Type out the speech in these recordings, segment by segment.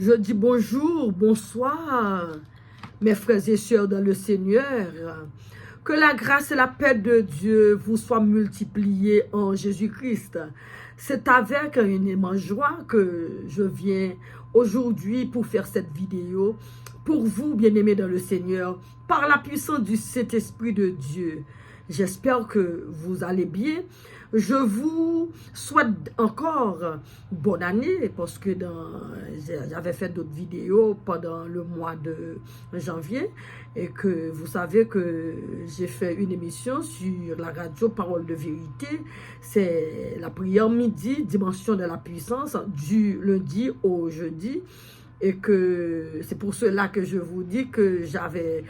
Je dis bonjour, bonsoir, mes frères et sœurs dans le Seigneur. Que la grâce et la paix de Dieu vous soient multipliées en Jésus-Christ. C'est avec une immense joie que je viens aujourd'hui pour faire cette vidéo pour vous, bien-aimés dans le Seigneur, par la puissance du Saint-Esprit de Dieu. J'espère que vous allez bien. Je vous souhaite encore bonne année parce que j'avais fait d'autres vidéos pendant le mois de janvier et que vous savez que j'ai fait une émission sur la radio Parole de Vérité. C'est la prière midi, dimension de la puissance, du lundi au jeudi. Et que c'est pour cela que je vous dis que j'avais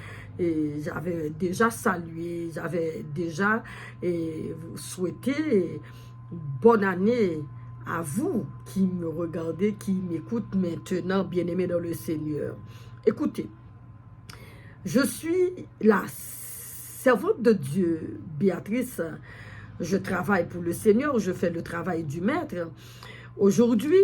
déjà salué, j'avais déjà souhaité bonne année à vous qui me regardez, qui m'écoutent maintenant, bien-aimés dans le Seigneur. Écoutez, je suis la servante de Dieu, Béatrice. Je travaille pour le Seigneur, je fais le travail du Maître. Aujourd'hui,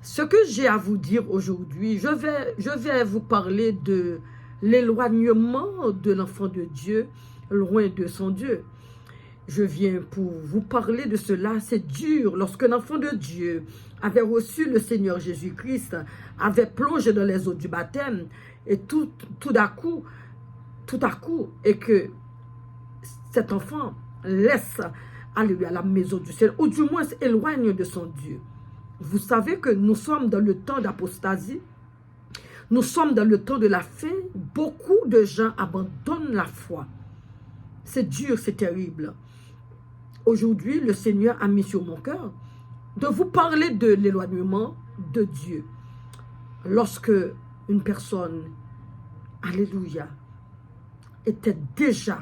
ce que j'ai à vous dire aujourd'hui, je vais vous parler de l'éloignement de l'enfant de Dieu, loin de son Dieu. Je viens pour vous parler de cela. C'est dur lorsqu'un enfant de Dieu avait reçu le Seigneur Jésus-Christ, avait plongé dans les eaux du baptême, et tout à coup, et que cet enfant laisse aller à la maison du ciel, ou du moins s'éloigne de son Dieu. Vous savez que nous sommes dans le temps d'apostasie. Nous sommes dans le temps de la fin. Beaucoup de gens abandonnent la foi. C'est dur, c'est terrible. Aujourd'hui, le Seigneur a mis sur mon cœur de vous parler de l'éloignement de Dieu. Lorsque une personne, alléluia, était déjà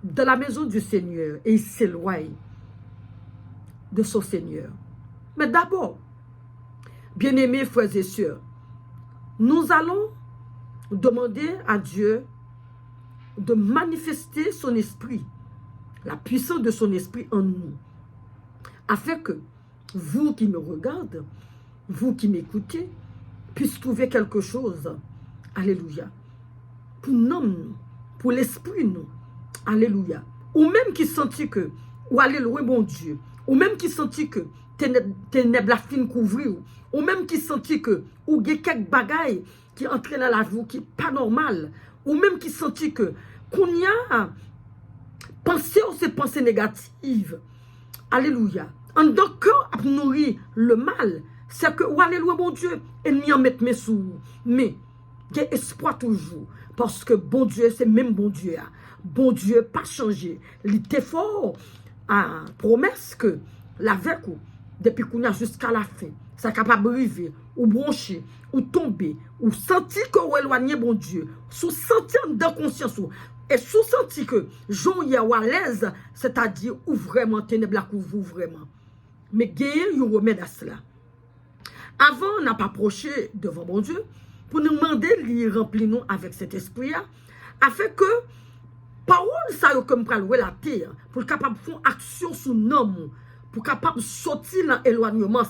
dans la maison du Seigneur et il s'éloigne de son Seigneur. Mais d'abord, bien-aimés frères et sœurs, nous allons demander à Dieu de manifester son esprit, la puissance de son esprit en nous, afin que vous qui me regardez, vous qui m'écoutez, puissiez trouver quelque chose, alléluia, pour nous, pour l'esprit nous, alléluia, ou même qui sentit que, ou alléluia mon Dieu, ou même qui sentit que ténèbres la fin couvrir, ou même qui sentit que, ou il y a quelques bagailles qui entraînent dans la vie, qui n'est pas normal, ou même qui sentit que, qu'on y a pensé ou ces pensées négatives, alléluia, en donc cœur à nourrir le mal, c'est que, ou alléluia mon Dieu, ennemi en mettre mes sous, mais, il y a espoir toujours, parce que bon Dieu, c'est même bon Dieu, bon Dieu pas changé, il était fort, à promesse que, la veille, depuis qu'on a jusqu'à la fin, c'est capable de arriver, ou broncher, ou tomber, ou sentir qu'on est éloigné, bon Dieu, sous sentir dans conscience, et sous sentir que, j'en y a à l'aise, c'est-à-dire, ou vraiment, ténèbres la couvre, vraiment. Mais gagner, il y a un remède à cela. Avant, on n'a pas approché devant mon Dieu, pour nous demander de remplir nous avec cet esprit-là, afin que, parole, ça y est comme pour la terre, pour capable de faire action sur nous, pour capable de sortir dans l'éloignement,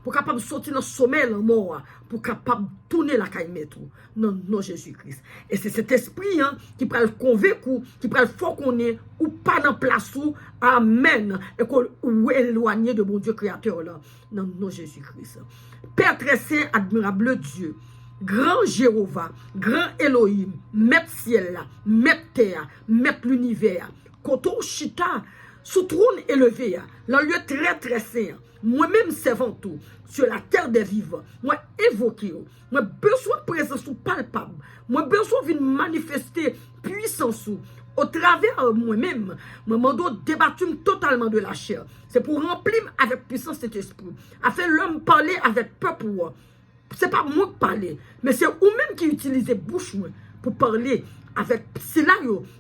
pour capable de sortir dans le sommeil, la mort, pour capable de tourner la caille tout. Non, non, Jésus-Christ. Et c'est cet esprit qui peut le convaincre, qui peut le faire qu'on est, ou pas dans place où, amen, et qu'on est éloigné de mon Dieu créateur là. Non, non, Jésus-Christ. Père très saint, admirable Dieu, grand Jéhovah, grand Elohim, maître ciel là, maître terre, maître l'univers, Koto Chita, sous trône élevé, dans lieu très très saint, moi-même servant tout, sur la terre des vivants, moi évoqué, moi besoin de présence palpable, moi besoin de manifester puissance au travers moi-même, moi mando débattu totalement de la chair. C'est pour remplir avec puissance cet esprit, afin l'homme parler avec peuple. C'est pas moi qui parle, mais c'est vous-même qui utilisez bouche pour parler avec cela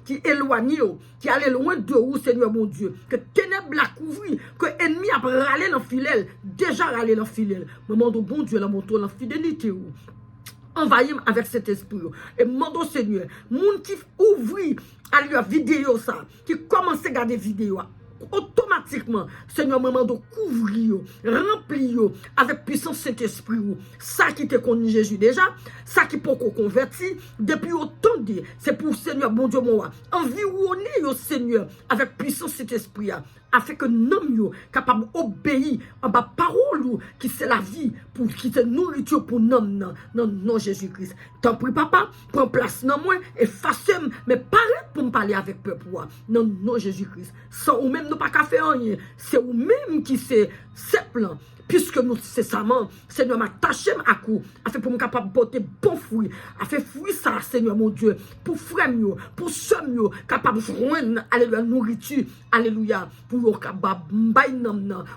qui éloigne, qui allait loin de vous, Seigneur mon Dieu, que ténèbres la couvrir, que ennemi a râlé dans fidèle, déjà râlé dans fidèle. Moment de bon Dieu, la montre dans fidélité. Envahis avec cet esprit. Et demande Seigneur, moun qui ouvrit à la vidéo ça, qui commence à regarder vidéo, automatiquement, Seigneur, maman, de couvrir, remplir avec puissance cet esprit, ça qui te connaît Jésus déjà, ça qui peut converti, depuis autant de, c'est pour Seigneur, bon Dieu, moi, environner au Seigneur avec puissance cet esprit, afin que nous capable d'obéir en bas parole qui c'est la vie, pour qui c'est nourriture pour nous, non Jésus-Christ. T'en prie, papa, prends place dans moi et fasse-moi, mais parle pour me parler avec peuple. Non Jésus-Christ. Sans ou même nous pas qu'à faire rien. C'est ou même qui c'est plan. Puisque nous cessamment, Seigneur, m'attacher à coup, afin pour me capable de porter bon fruit, afin fruit ça, Seigneur mon Dieu, pour frère mieux, pour soeur mieux, capable de joindre, alléluia, nourriture, alléluia, pour capable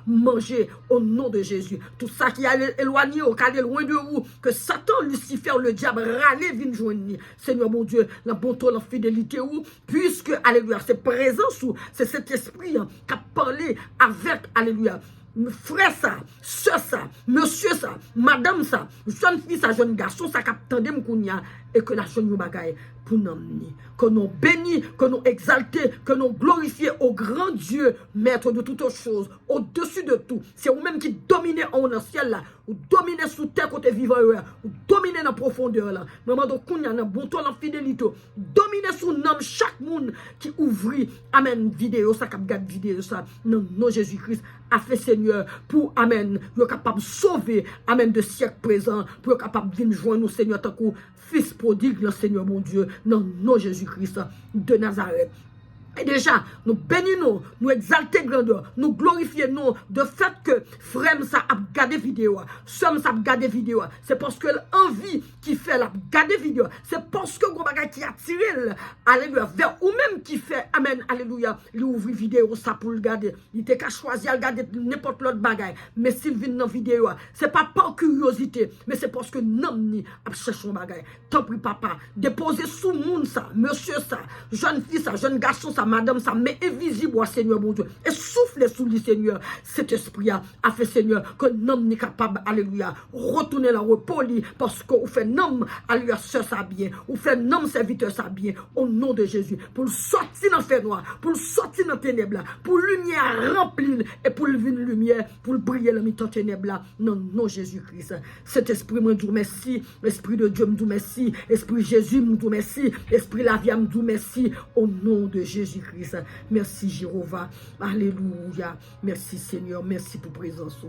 manger au nom de Jésus. Tout ça qui est éloigné, qui est loin de vous, que Satan, Lucifer, le diable, râler, vienne joindre, Seigneur mon Dieu, la bonté, la fidélité, puisque, alléluia, c'est présence, c'est cet esprit qui a parlé avec, alléluia, frère ça, soeur ça, monsieur ça, madame ça, jeune fille ça, jeune garçon ça, captande m'kounya, et que la jeune bagaille pour nous amener, que nous bénis, que nous exalter, que nous glorifier au grand Dieu, maître de toutes choses, au-dessus de tout. C'est vous-même qui dominez en le ciel là, ou dominez sous terre côté vivant, ou dominez dans la profondeur là. Maman de kounya, dans bon temps, dans fidélité, dominez sous nom chaque monde qui ouvre, amen, vidéo, ça cap garde vidéo ça, non, Jésus-Christ a fait Seigneur pour, amen, vous capable de sauver, amen, de siècle présent, pour capable de venir joindre nous, Seigneur, tant que fils prodigue, le Seigneur mon Dieu, non, Jésus-Christ de Nazareth. Et déjà, nous bénissons, nous exaltons grandeur, nous glorifions de fait que frère ça a regardé vidéo, somme ça a regardé vidéo, c'est parce que l'envie qui fait la regarder vidéo, c'est parce que gros bagage qui attire alléluia vers ou même qui fait amen alléluia, il ouvre vidéo ça pour le regarder, il était qu'à choisir à regarder n'importe l'autre bagage, mais s'il vient dans vidéo, c'est pas par curiosité, mais c'est parce que non ni a cherché un bagage. Tant pis papa, déposer sous monde ça, monsieur ça, jeune fille ça, jeune garçon ça, madame ça, mais invisible, Seigneur mon Dieu, et souffle sous lui, Seigneur, cet esprit a fait, Seigneur, que l'homme n'est capable, alléluia, retourner la repos, parce que vous faites l'homme, alléluia, soeur ça bien, vous faites l'homme serviteur ça bien, au nom de Jésus, pour le sortir dans le fer noir, pour le sortir dans le ténèbres, pour lumière remplir, et pour le venir lumière, pour le briller dans le ténèbres, non, Jésus-Christ, cet esprit, me dit merci, l'esprit de Dieu me dit merci, esprit Jésus me dit merci, esprit la vie me dit merci, au nom de Jésus-Christ. Merci Jéhovah. Alléluia. Merci Seigneur. Merci pour présence.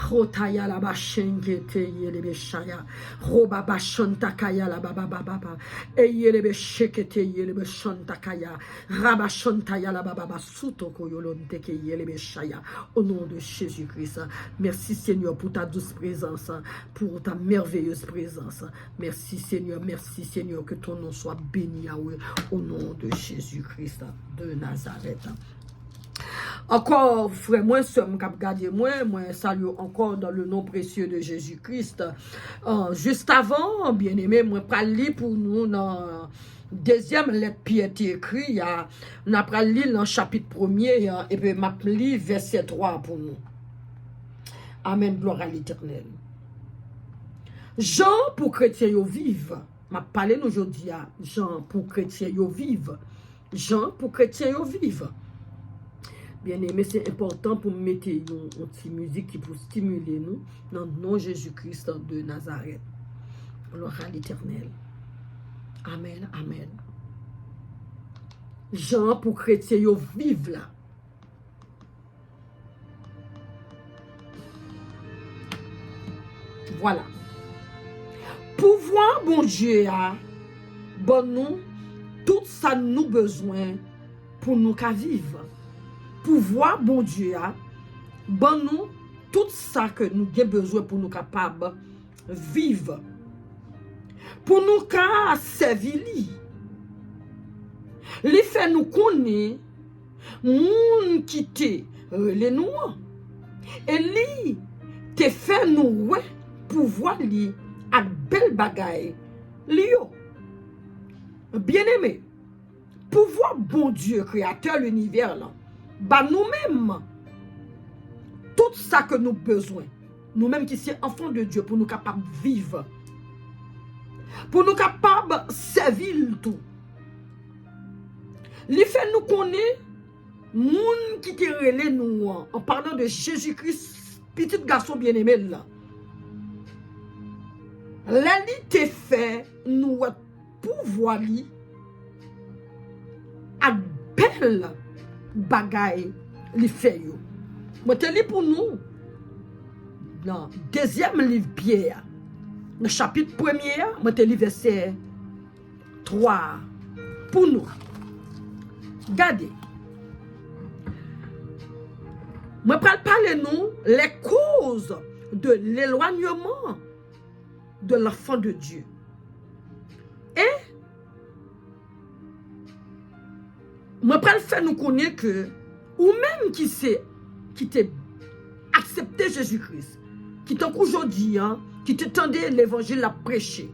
Rotaya la bashenge te yele beshaya roba bashanta kaya la baba baba e yele besheke te yele beshanta kaya rabashanta ya la baba suto koyolonte ke yele beshaya au nom de Jésus-Christ. Merci Seigneur pour ta douce présence, pour ta merveilleuse présence. Merci Seigneur, que ton nom soit béni Yahweh au nom de Jésus-Christ de Nazareth. Encore, frère, moi, somme cap garder moi salue encore dans le nom précieux de Jésus-Christ. Juste avant, bien aimé, moi, parler pour nous dans deuxième lettre Pierre écrit, on a parlé dans le chapitre 1er, et puis m'a lu verset 3 pour nous. Amen, gloire à l'Éternel. Jean pour chrétiens yo vive. M'a parlé aujourd'hui à Jean pour chrétiens yo vive. Jean pour chrétiens yo vive. Bien aimé, c'est important pour mettre une petite musique qui pour stimuler nous dans le nom de Jésus-Christ de Nazareth. Gloire à l'Éternel. Amen, amen. Jean pour chrétiens yo vive là. Voilà. Pouvoir bon Dieu a bon nous tout ça nous besoin pour nous qu'à vivre. Pouvoir bon Dieu a bon nous tout ça que nous avons besoin pour nous capables vivre. Pour nous qu'à servir les fait nous connaître moun qui te les nous et li te fait nous ouais pouvoir li à belle bagaille li yo. Bien aimé, pouvoir bon Dieu créateur l'univers là bah nous-mêmes tout ça que nous besoin, nous-mêmes qui sommes enfants de Dieu, pour nous capables de vivre, pour nous capables de servir tout. Les fait nous connaître moun qui te relé nous, en parlant de Jésus-Christ, petit garçon bien-aimé là. La li te fait nous pouvoir li à belle bagaille li fait yo. Moi te li pour nous dans deuxième livre Pierre, le chapitre 1er, moi te li verset 3 pour nous. Regardez. Moi parler nous les causes de l'éloignement de l'enfant de Dieu. Et moi faire nous connaître que ou même qui t'est accepté Jésus-Christ, qui t'a aujourd'hui, qui te tendait l'évangile à prêcher.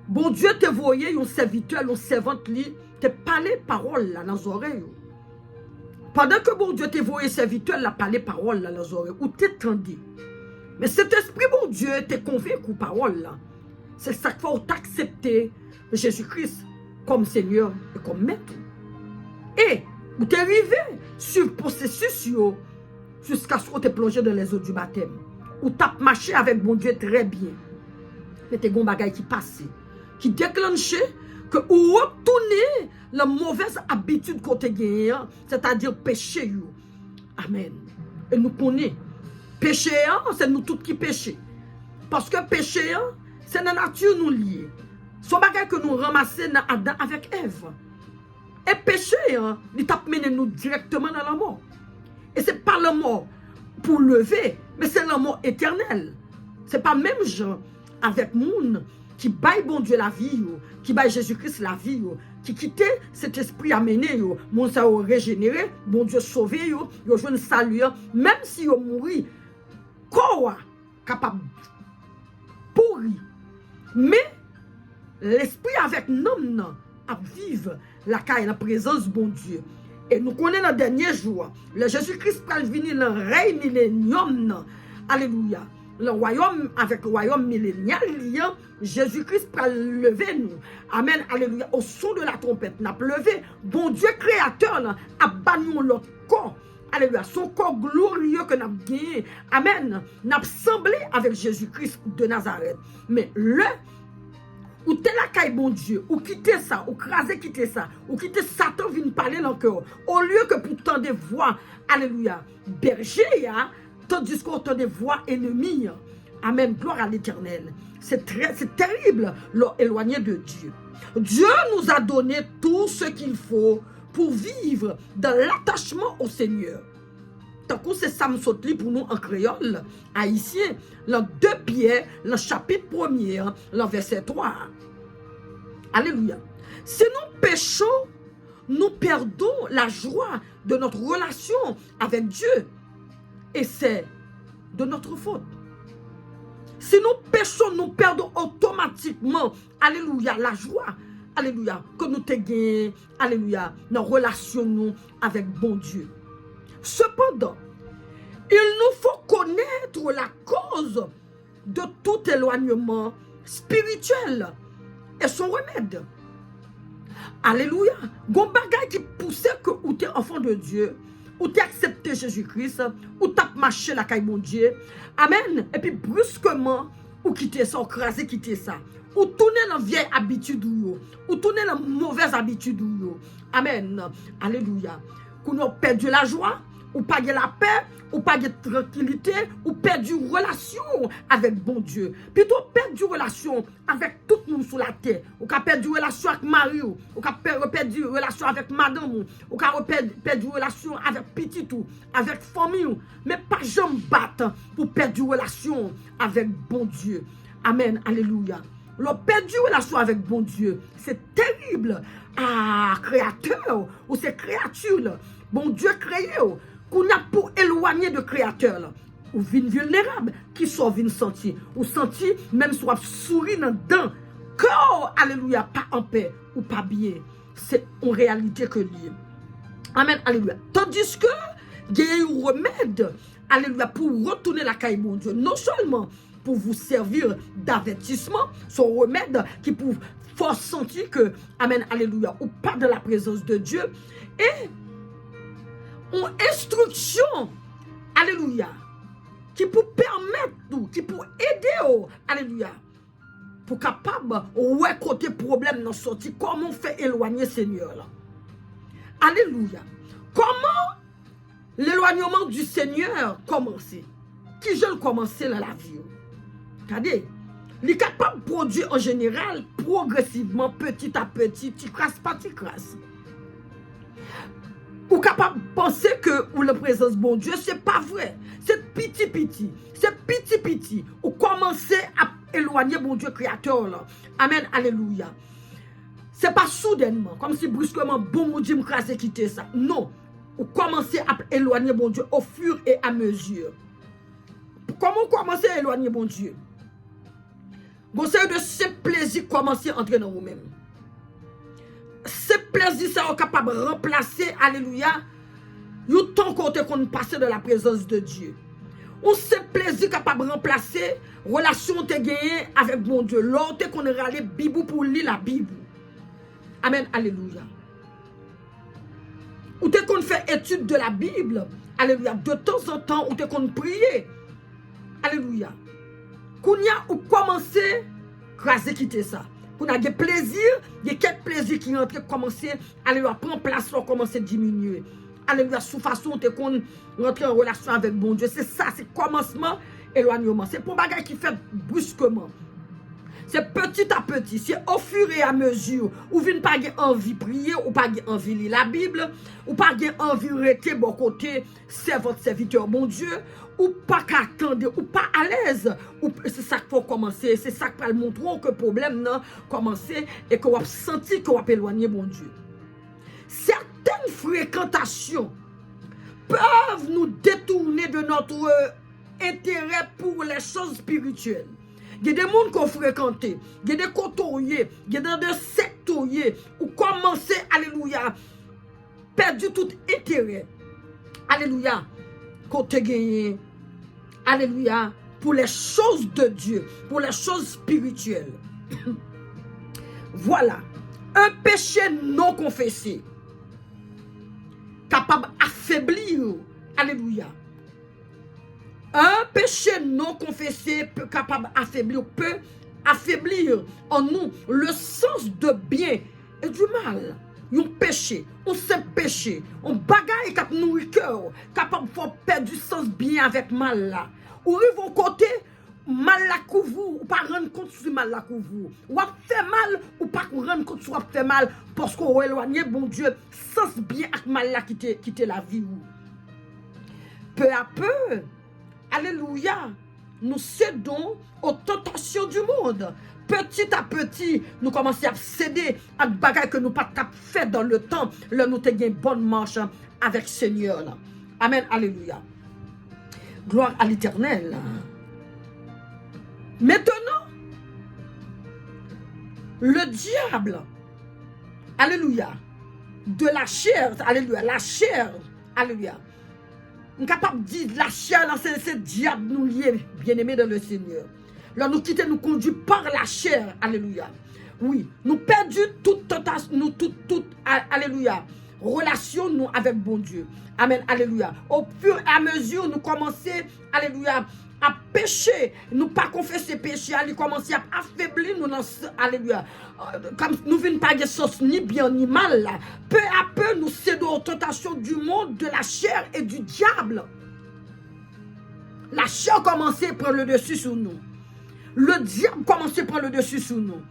Bon Dieu te voyait un serviteur, une servante li, te parler parole là dans les oreilles. Pendant que bon Dieu te voyait serviteur, la parler parole là dans les oreilles, ou t'étendait. Mais cet esprit, bon Dieu, t'es convaincu parole là. C'est ça qu'il faut t'accepter Jésus-Christ comme Seigneur et comme Maître. Et vous t'es arrivé sur le processus jusqu'à ce que tu plongé dans les eaux du baptême. Ou t'as marché avec bon Dieu très bien. Mais t'es gon bagay qui passe, qui déclenchait que ou retourner la mauvaise habitude qu'on t'a gagné, c'est-à-dire péché. Amen. Et nous connaissons. Péché, c'est nous tous qui péchons. Parce que péché, c'est la nature nous liée. C'est un bagage que nous ramassons dans Adam avec Ève. Et péché, il t'a mené nous directement dans la mort. Et ce n'est pas la mort pour lever, mais c'est la mort éternelle. Ce n'est pas même gens avec moun qui baille bon Dieu la vie, qui baille Jésus-Christ la vie, qui quittait cet esprit amené, mon ça régénéré, bon Dieu sauvé, yo joué un salut, même si yo mouri, quoi capable pourri. Mais l'esprit avec nous à vivre la caille, la présence bon Dieu. Et nous connaissons dans le dernier jour, le Jésus-Christ va venir dans le règne millénium. Alléluia. Le royaume, avec le royaume millénial, Jésus-Christ va lever nous. Amen. Alléluia. Au son de la trompette, n'a levé. Bon Dieu créateur, a banni notre corps. Alléluia. Son corps glorieux que nous avons gagné. Amen. N'a semblé avec Jésus-Christ de Nazareth. Mais le ou t'es la caille bon Dieu, ou quitter ça, ou craser quitter ça, ou quitter Satan vient parler dans le cœur. Au lieu que pour tant de voix, alléluia, berger, tandis qu'on entend des voix ennemies. Amen, gloire à l'Éternel. C'est terrible, éloigné de Dieu. Dieu nous a donné tout ce qu'il faut pour vivre dans l'attachement au Seigneur. Tant que c'est Sam Sotli pour nous en créole, haïtien, dans 2 Pierre, le chapitre 1er, le verset 3. Alléluia. Si nous péchons, nous perdons la joie de notre relation avec Dieu. Et c'est de notre faute. Si nous péchons, nous perdons automatiquement, alléluia, la joie, alléluia, que nous te gagnons, alléluia, nos relations nous avec bon Dieu. Cependant, il nous faut connaître la cause de tout éloignement spirituel et son remède. Alléluia. Gon bagay qui poussait que ou t'es enfant de Dieu, ou t'es accepté Jésus-Christ, ou t'as marché la caille mon Dieu. Amen. Et puis brusquement, ou quitter ça, ou craser quitter ça. Ou tourner dans vieille habitude ou tourner dans mauvaise habitude Amen. Alléluia. Qu'on a perdu la joie, ou pas de la paix, ou pas de tranquillité, ou perdu relation avec bon Dieu. Plutôt perdu relation avec tout le monde sur la terre. Ou qu'a perdu relation avec Marie, ou qu'a perdu relation avec madame, ou qu'a perdu relation avec petit ou avec famille, mais pas jamais battre pour perdre relation avec bon Dieu. Amen. Alléluia. Le perdu relation avec bon Dieu, c'est terrible. Ah, créateur, ou c'est créature, bon Dieu créé, qu'on a pour éloigner de créateur, ou vin vulnérable, qui sont vin senti, ou senti, même soit souris dans dents, corps, alléluia, pas en paix, ou pas bien. C'est en réalité que lié. Amen, alléluia. Tandis que, il y a un remède, alléluia, pour retourner la caille, bon Dieu, non seulement pour vous servir d'avertissement, son remède qui pour faire sentir que, amen, alléluia, ou pas de la présence de Dieu, et une instruction, alléluia, qui pour permettre nous, qui pour aider, alléluia, pour capable, ouais, côté problème dans sorti, comment on fait éloigner Seigneur là. Alléluia. Comment l'éloignement du Seigneur commencer? Qui je le commencer dans la vie? Regardez, il est capable de produire en général, progressivement, petit à petit, tu crasses pas, tu crasses. Ou capable de penser que ou la présence de bon Dieu, c'est pas vrai. C'est petit. C'est petit. Ou commencer à éloigner bon Dieu créateur là. Amen, alléluia. C'est pas soudainement, comme si brusquement, bon Dieu me crase quitter ça. Non. Ou commencer à éloigner bon Dieu au fur et à mesure. Comment commencer à éloigner bon Dieu? Bon, c'est de ce plaisir commencer à entrer dans vous-même. Ce plaisir, ça est capable de remplacer, alléluia, le temps qu'on passe de la présence de Dieu. Ou ce plaisir capable de remplacer relation te gagné avec bon Dieu. L'autre qu'on est allé Bible pour lire la Bible. Amen, alléluia. Ou te qu'on fait étude de la Bible, alléluia, de temps en temps, ou te qu'on prie, alléluia. Qu'on y a ou commencer à quitter ça. Qu'on a des plaisirs, il y a quelques plaisirs qui rentrent, commencer à prendre place, commencer à diminuer. Alléluia, sous façon de qu'on rentre en relation avec bon Dieu. C'est ça, c'est commencement, éloignement. C'est pour bagage qui fait brusquement. C'est petit à petit, c'est au fur et à mesure. Ou vous n'avez pas envie de prier, ou pas envie de lire la Bible, ou pas envie de rester bon côté, c'est votre serviteur, mon Dieu, ou pas qu'attendre, ou pas à l'aise. C'est ça qu'il faut commencer, c'est ça qui va montrer que le problème n'a commencé et qu'on va sentir qu'on va éloigner mon Dieu. Certaines fréquentations peuvent nous détourner de notre intérêt pour les choses spirituelles. Il y a des gens qu'on fréquente, il y a des côtoyers, il y a des sectoriers où commencer, alléluia, perdu tout intérêt, alléluia, côté gagné, alléluia, pour les choses de Dieu, pour les choses spirituelles. Voilà, un péché non confessé, capable d'affaiblir, alléluia. Un péché non confessé peut affaiblir en nous le sens de bien et du mal. Un péché, un simple péché, un bagaille qui nourrit cœur, capable de faire perdre du sens bien avec mal là. Ou arrive au côté, mal la couvre, ou pas rendre compte sur mal la couvre. Ou a fait mal, ou pas rendre compte sur fait mal, parce qu'on a éloigné, bon Dieu, sens bien avec mal là qui te la vie. Peu à peu, alléluia, nous cédons aux tentations du monde. Petit à petit, nous commençons à céder à des bagages que nous n'avons pas fait dans le temps. Là, nous avons une bonne marche avec le Seigneur. Là. Amen, alléluia. Gloire à l'Éternel. Maintenant, le diable, alléluia, de la chair, alléluia, la chair, alléluia. Nous sommes capables de dire la chair, c'est le diable nous lié, bien-aimés dans le Seigneur. Là, nous quittons, nous conduit par la chair, alléluia. Oui, nous perdons toute tentation, alléluia, relation nous avec bon Dieu. Amen, alléluia. Au fur et à mesure, nous commençons, alléluia, à pécher, nous pas confesser péché, nous commençons à affaiblir nous, alléluia. Comme nous ne venons pas de sens ni bien ni mal, là. Peu à peu, nous cédons aux tentations du monde, de la chair et du diable. La chair commence à prendre le dessus sur nous. Le diable commence à prendre le dessus sur nous.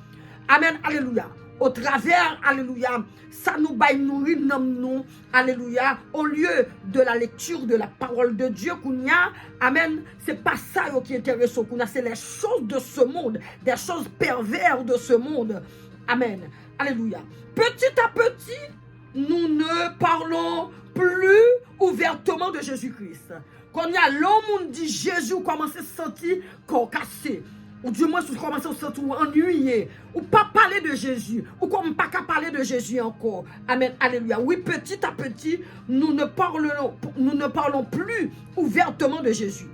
Amen, alléluia. Au travers, alléluia, ça nous baille nourrir nous, alléluia, au lieu de la lecture de la parole de Dieu qu'on y a, amen, c'est pas ça qui est intéressant qu'on a, c'est les choses de ce monde, des choses perverses de ce monde, amen, alléluia. Petit à petit, nous ne parlons plus ouvertement de Jésus-Christ. Quand il y a l'homme dit Jésus, commence à se sentir cassé. Ou du moins, vous commencez à se sentir ennuyé. Ou pas parler de Jésus. Ou comme pas qu'à parler de Jésus encore. Amen. Alléluia. Oui, petit à petit, nous ne parlons plus ouvertement de Jésus.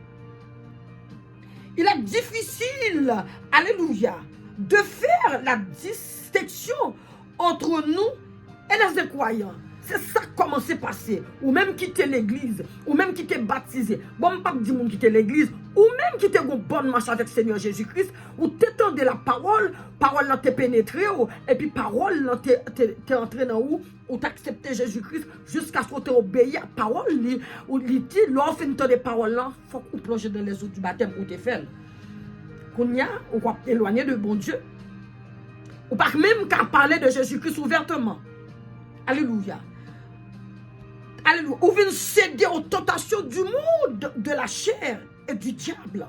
Il est difficile, alléluia, de faire la distinction entre nous et les incroyants. C'est ça qui commence à passer. Ou même quitter l'église, ou même quitter baptisé. Bon, pas dire quitter l'église, ou même quitter une bonne marche avec le Seigneur Jésus-Christ, ou t'étendez la parole là t'es pénétré, et puis parole là t'es entré dans ou t'accepter Jésus-Christ jusqu'à ce que tu obéis à la parole, ou dit, lorsque tu des paroles là, il faut qu'on plonge dans les eaux du baptême pour te faire. Qu'on y a, ou qu'on éloigner de bon Dieu. Ou pas même qu'à parler de Jésus-Christ ouvertement. Alléluia. Alléluia. Ou vient céder aux tentations du monde, de la chair et du diable.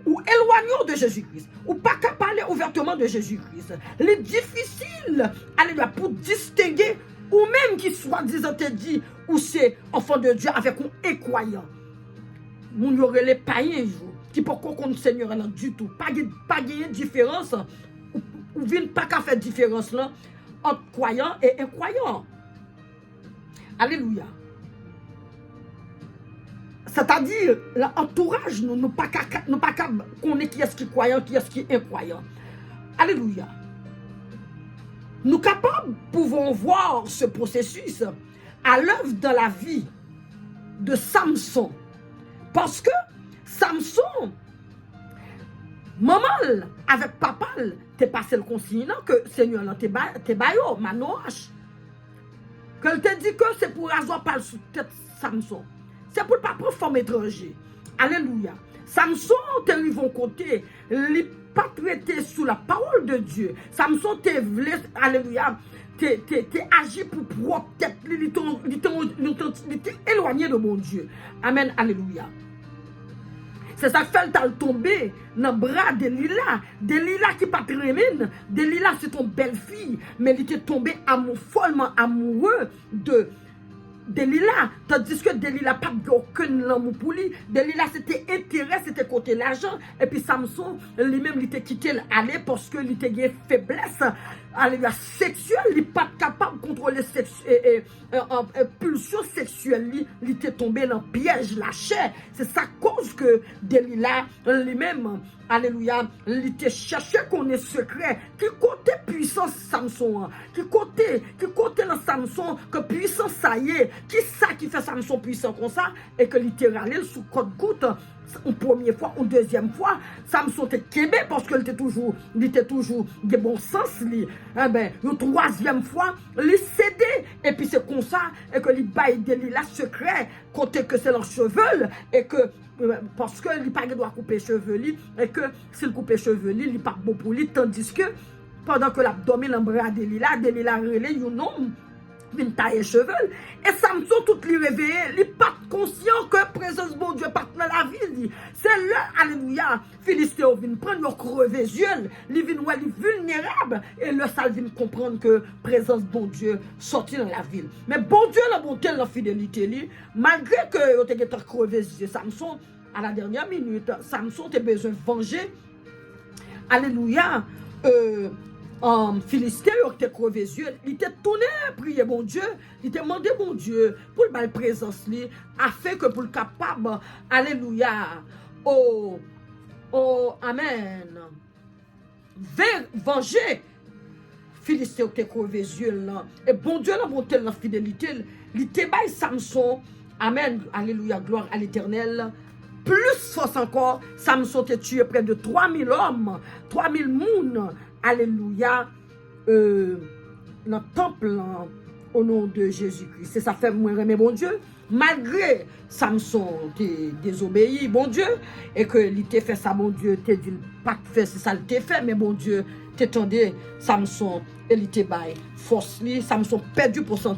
Ou éloignons de Jésus-Christ. Ou pas qu'à parler ouvertement de Jésus-Christ. Il est difficile, alléluia, pour distinguer, ou même qui soit disant te dit, ou c'est enfant de Dieu avec un croyant. Nous y aurait les païens qui ne peuvent pas Seigneur là du tout. Pas de différence. Ou vient pas qu'à faire différence là entre croyant et incroyant. Alléluia. C'est-à-dire, l'entourage, nous pas qu'à connaître qui est-ce qui est croyant, qui est-ce qui est incroyant. Alléluia. Nous capables pouvons voir ce processus à l'œuvre dans la vie de Samson. Parce que Samson, maman avec papa, t'es passé le consignant que Seigneur t'es baillot, manoche. Que te dit que c'est pour rasoir par sous tête Samson. C'est pour ne pas prendre forme étranger. Alléluia. Samson te arrivé au côté, il n'est pas traité sous la parole de Dieu. Samson te voulu, alléluia, t'es agi pour propre tête, il était éloigné de mon Dieu. Amen, alléluia. C'est ça qui fait le tomber dans le bras de Delilah. Delilah qui pas très mine. Delilah c'est ton belle-fille. Mais il était tombé follement amoureux de Delilah. Tandis que Delilah n'a pas aucun amour pour lui. Delilah c'était intérêt, c'était côté l'argent. Et puis Samson, lui-même, il était quitté aller parce qu'il était une faiblesse sexuelle. Il n'est pas capable de contrôler pulsion sexuelle. Il était tombé dans le piège, la chair. C'est ça cause que Delilah, lui-même, alléluia, il était cherché qu'on est secret. Qui côté puissance Samson? Qui côté dans Samson que puissance ça y est? Qui ça qui fait Samson puissant comme ça? Et que littéralement sous code goutte, une première fois, une deuxième fois, Samson était québé parce qu'il était toujours de bon sens. Une troisième fois, il cédé. Et puis c'est comme ça, et que il baille Delilah secret, côté que c'est leur cheveux, et que parce que il pas doit couper cheveux, et que s'il coupe cheveux, il pas bon pour lui, tandis que pendant que l'abdomen l'embras Delilah relève un homme vient tailler cheveux. Et Samson tout lui réveillé, il n'est pas conscient que la présence de bon Dieu part dans la vie. C'est là, alléluia, Philistéen vient prendre, il crever les yeux, il vient vulnérable, et le sale vient comprendre que la présence de bon Dieu sortit dans la ville. Mais bon Dieu l'a monté dans la fidélité, malgré que il a crevé les yeux, Samson, à la dernière minute, Samson a besoin de venger. Alléluia. Philistin, il était crevé les yeux, il était tourné, prier bon Dieu, il était demandé bon Dieu pour le présence, afin que pour le capable, alléluia, amen, venger, Philistin, il était crevé les yeux, et bon Dieu l'a monté dans la fidélité, il était bail Samson, amen, alléluia, gloire à l'éternel. Plus force encore, Samson a tué près de 3000 hommes, 3000 mounes, alléluia, dans le temple, au nom de Jésus-Christ. C'est ça fait moi aimer bon Dieu, malgré Samson désobéi, bon Dieu, et que il t'a fait ça, bon Dieu, t'a dit pas faire c'est ça, il t'a fait, mais bon Dieu, t'étendait Samson, et il t'a bail force, Samson perdu pour son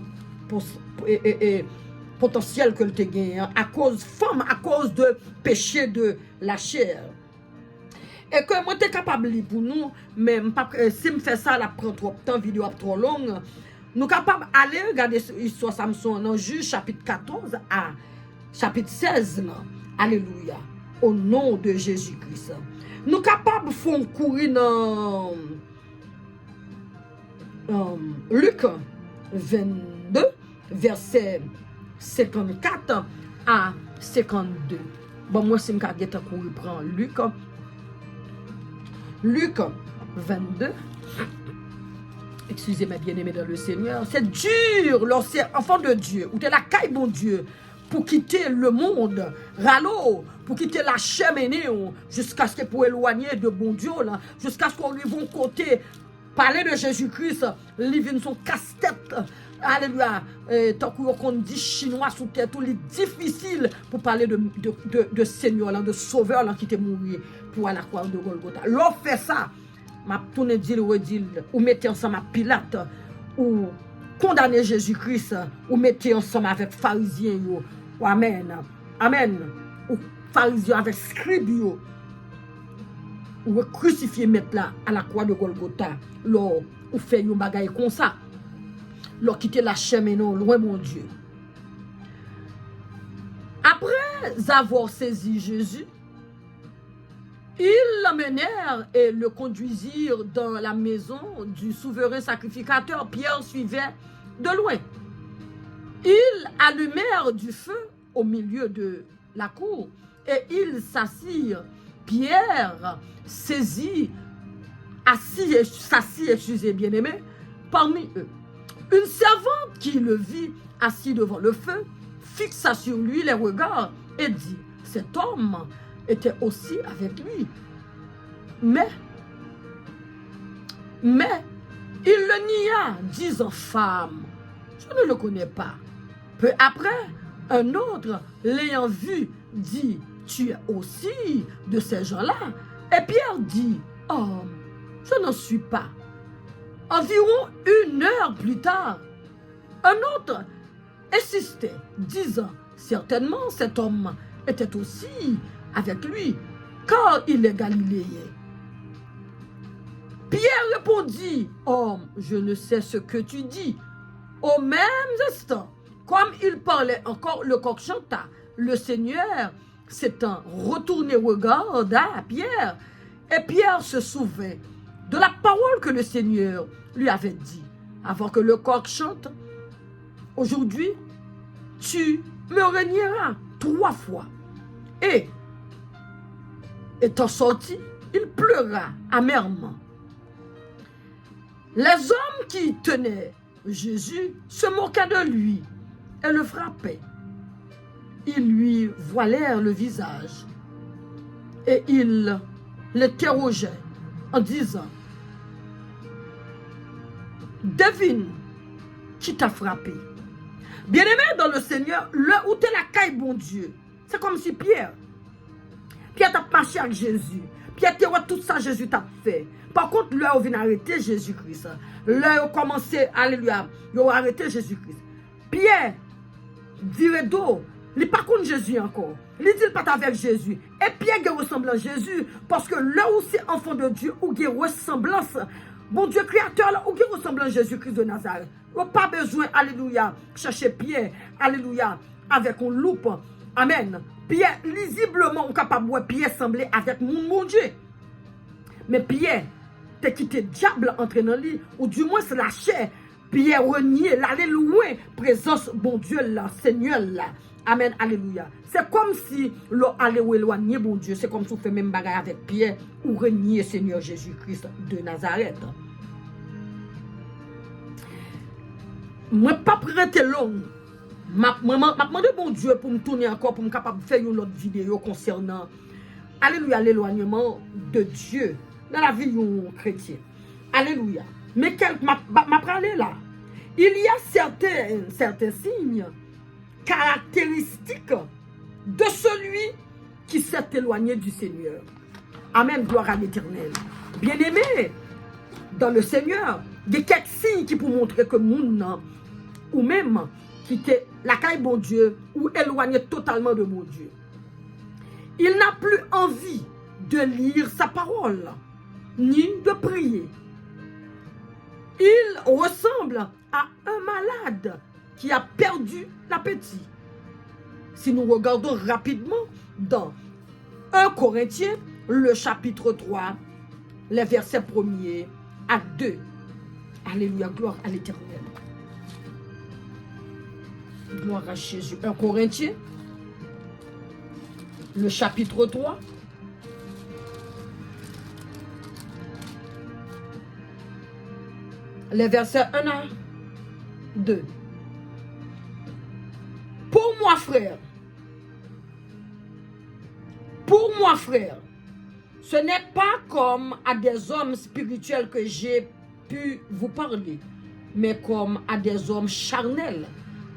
potentiel que tu gagné à cause femme, à cause de péché de la chair. Et que moi, tu es capable pour nous, mais si je fais ça, la prend trop de temps, vidéo trop longue, nous sommes capables d'aller regarder l'histoire Samson dans Juge chapitre 14 à chapitre 16. Alléluia. Au nom de Jésus-Christ. Nous sommes capables de faire courir dans Luc 22, verset 54 à 52. Bon, moi, si je prends Luc 22, excusez-moi bien-aimé dans le Seigneur, c'est dur lorsque enfant de Dieu, ou t'es la caille bon Dieu, pour quitter le monde, ralo, pour quitter la cheminée, jusqu'à ce que pour éloigner de bon Dieu, jusqu'à ce qu'on lui vont côté, parler de Jésus-Christ, les vignes sont casse-tête, alléluia, tant qu'on dit chinois sous tête, tout est difficile pour parler de Seigneur, là, de Sauveur là, qui t'est mort pour aller à la croix de Golgotha. L'on fait ça, m'a tourné dit ou mettez ensemble à Pilate, ou condamner Jésus-Christ, ou mettez ensemble avec pharisiens, ou amen, amen, ou pharisiens avec scribes, ou crucifier mettre là à la croix de Golgotha, ou fait un bagaille comme ça, quitter la chemin non loin mon Dieu. Après avoir saisi Jésus, ils l'emmenèrent et le conduisirent dans la maison du souverain sacrificateur. Pierre suivait de loin. Ils allumèrent du feu au milieu de la cour et ils s'assirent. Pierre s'assit, excusez bien-aimé, parmi eux. Une servante qui le vit assis devant le feu fixa sur lui les regards et dit, cet homme était aussi avec lui. Mais il le nia, disant, femme, je ne le connais pas. Peu après, un autre, l'ayant vu, dit, tu es aussi de ces gens-là. Et Pierre dit, oh, je n'en suis pas. Environ 1 heure plus tard, un autre insistait, disant, certainement cet homme était aussi avec lui, car il est galiléen. Pierre répondit, homme, je ne sais ce que tu dis. Au même instant, comme il parlait encore, le coq chanta. Le Seigneur s'étant retourné regarda Pierre, et Pierre se souvint de la parole que le Seigneur lui avait dit. Avant que le coq chante, aujourd'hui, tu me renieras 3 fois. Et étant sorti, il pleura amèrement. Les hommes qui tenaient Jésus se moquaient de lui et le frappaient. Ils lui voilèrent le visage et ils l'interrogeaient en disant, devine qui t'a frappé. Bien-aimé dans le Seigneur, là où t'es la caille, bon Dieu, c'est comme si Pierre t'a marché avec Jésus. Pierre t'a tout ça, Jésus t'a fait. Par contre, là où vient arrêter Jésus-Christ, là où commencé, alléluia, ils ont arrêté Jésus-Christ. Pierre, dirait d'eau, il n'est pas contre Jésus encore. Il dit pas avec Jésus. Et Pierre qui ressemble à Jésus, parce que là où c'est enfant de Dieu, où il y a ressemblance, bon Dieu créateur, là où il ressemble à Jésus-Christ de Nazareth. Il n'y a pas besoin, alléluia, chercher Pierre, alléluia, avec une loupe. Amen. Pierre, lisiblement, on est capable de voir Pierre sembler avec mon Dieu. Mais Pierre, t'es quitté diable entré dans lui, ou du moins c'est la chair. Pierre renié, l'aller loin, présence, bon Dieu là, Seigneur là. Amen, alléluia. C'est comme si l'on allait éloigner, bon Dieu. C'est comme si on fait même bagarre avec Pierre ou renier Seigneur Jésus-Christ de Nazareth. Moi, pas prêter long. M'a demandé bon Dieu pour me tourner encore, pour me capable de faire une autre vidéo concernant, alléluia, l'éloignement de Dieu dans la vie d'un chrétien. Alléluia. Mais m'a parlé là. Il y a certains signes caractéristiques de celui qui s'est éloigné du Seigneur. Amen, gloire à l'Éternel. Bien-aimé, dans le Seigneur, il y a quelques signes qui pour montrer que moun, ou même quitter la caille bon Dieu, ou éloigné totalement de mon Dieu. Il n'a plus envie de lire sa parole, ni de prier. Il ressemble à un malade qui a perdu l'appétit. Si nous regardons rapidement dans 1 Corinthiens, le chapitre 3, les versets 1er à 2. Alléluia, gloire à l'Éternel. Gloire à Jésus. 1 Corinthiens, le chapitre 3. les versets 1 à 2. Pour moi, frère, ce n'est pas comme à des hommes spirituels que j'ai pu vous parler, mais comme à des hommes charnels,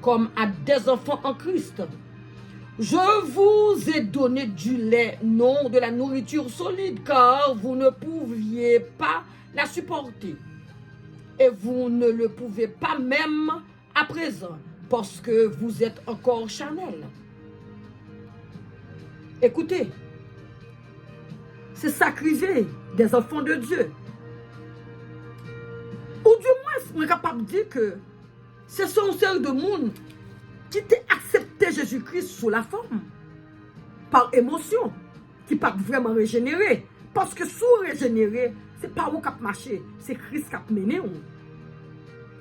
comme à des enfants en Christ. Je vous ai donné du lait, non de la nourriture solide, car vous ne pouviez pas la supporter. Et vous ne le pouvez pas même à présent, parce que vous êtes encore charnel. Écoutez, c'est sacrifié des enfants de Dieu. Ou du moins, on est capable de dire que ce sont une série de monde qui t'a accepté Jésus-Christ sous la forme, par émotion, qui pas vraiment régénéré. Parce que sous régénéré, c'est pas vous qui a marché, c'est Christ qui a mené.